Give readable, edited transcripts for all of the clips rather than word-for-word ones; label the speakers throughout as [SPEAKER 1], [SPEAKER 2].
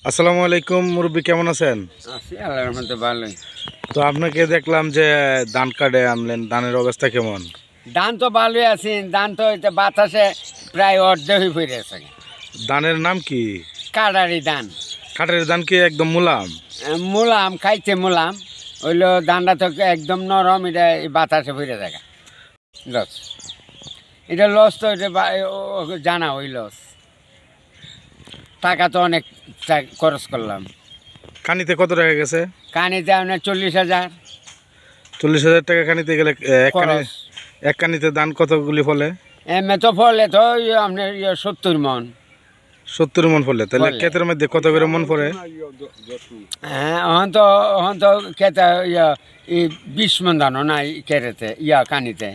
[SPEAKER 1] আসসালামু আলাইকুম মুরব্বী, কেমন আছেন?
[SPEAKER 2] আছি আল্লাহর রহমতে ভালোই।
[SPEAKER 1] তো আপনাকে দেখলাম যে ধান কাটে আনলেন, ধানের অবস্থা কেমন?
[SPEAKER 2] ধান তো ভালোই আছে, ধান তো এটা বাতাসে প্রায় অর্ধেক হয়ে পড়েছে।
[SPEAKER 1] ধানের নাম কি?
[SPEAKER 2] কাটারি ধান।
[SPEAKER 1] কাঠের ধান কি একদম মুলাম?
[SPEAKER 2] মুলাম, খাইতে মুলাম, হইলো ধানটা তো একদম নরম, এটা এই বাতাসে পড়ে থাকে। লস, এটা লস তো এটা জানা ওই লস। টাকা তো অনেক খরচ করলাম।
[SPEAKER 1] কানিতে কত টাকা গেছে?
[SPEAKER 2] কানিতে আপনার 40,000।
[SPEAKER 1] 40,000 টাকা কানিতে গেলে
[SPEAKER 2] খরচ।
[SPEAKER 1] এক কানিতে ধান কতগুলি ফলে?
[SPEAKER 2] এমনি তো ফলে তো আপনার 70 মন।
[SPEAKER 1] 70 মন ফলে, তাহলে
[SPEAKER 2] ফলে।
[SPEAKER 1] ক্ষেতের মধ্যে কত করে মন পড়ে?
[SPEAKER 2] হ্যাঁ, এখন তো খেতে 20 মন ধানও নাই কেরেতে কানিতে,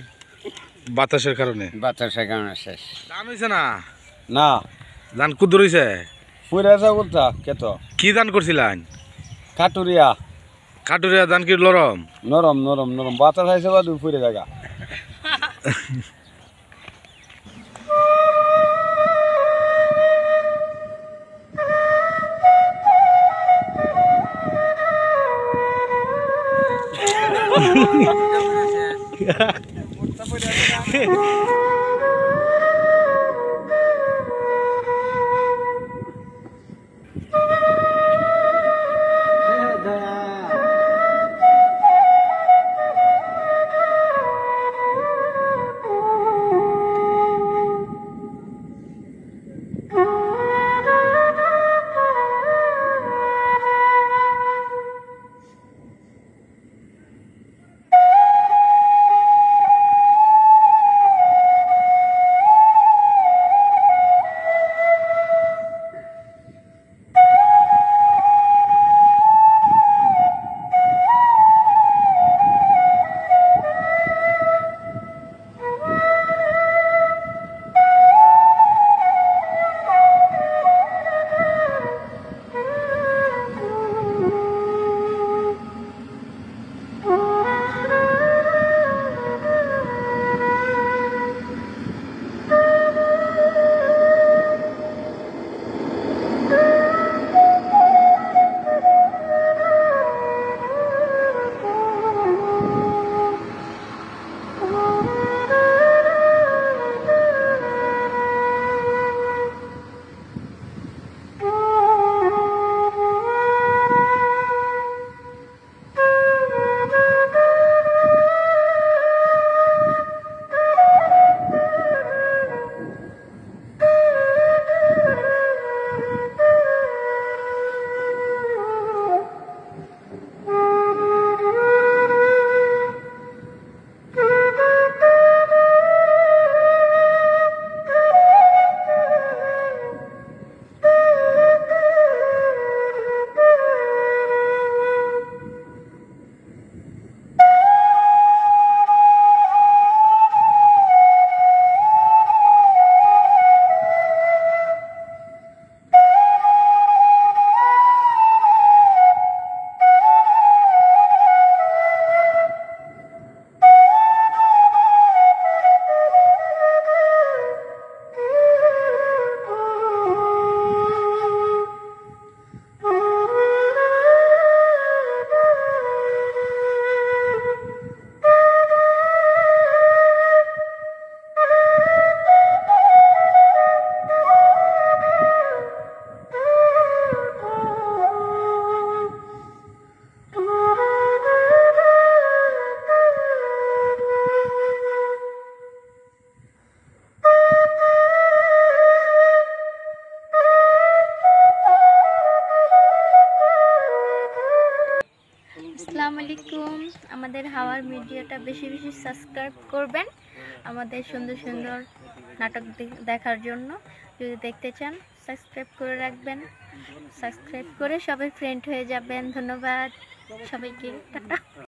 [SPEAKER 1] বাতাসের কারণে।
[SPEAKER 2] বাতাসের কারণে শেষ।
[SPEAKER 1] ধান হয়েছে না?
[SPEAKER 3] না
[SPEAKER 1] ধান কুদ্দুর হয়েছে?
[SPEAKER 3] পুরাছা করতা কেত
[SPEAKER 1] কি ধান করছিলেন?
[SPEAKER 3] কাটুরিয়া
[SPEAKER 1] কাটুরিয়া ধান কি লরম?
[SPEAKER 3] নরম নরম নরম বাতাস আইছে বা ফুরে জায়গা।
[SPEAKER 4] আসসালামু আলাইকুম। আমাদের হাওয়ার মিডিয়াটা বেশি বেশি সাবস্ক্রাইব করবেন আমাদের সুন্দর সুন্দর নাটক দেখার জন্য। যদি দেখতে চান সাবস্ক্রাইব করে রাখবেন, সাবস্ক্রাইব করে সবাই ফ্রেন্ড হয়ে যাবেন। ধন্যবাদ সবাইকে, টাটা।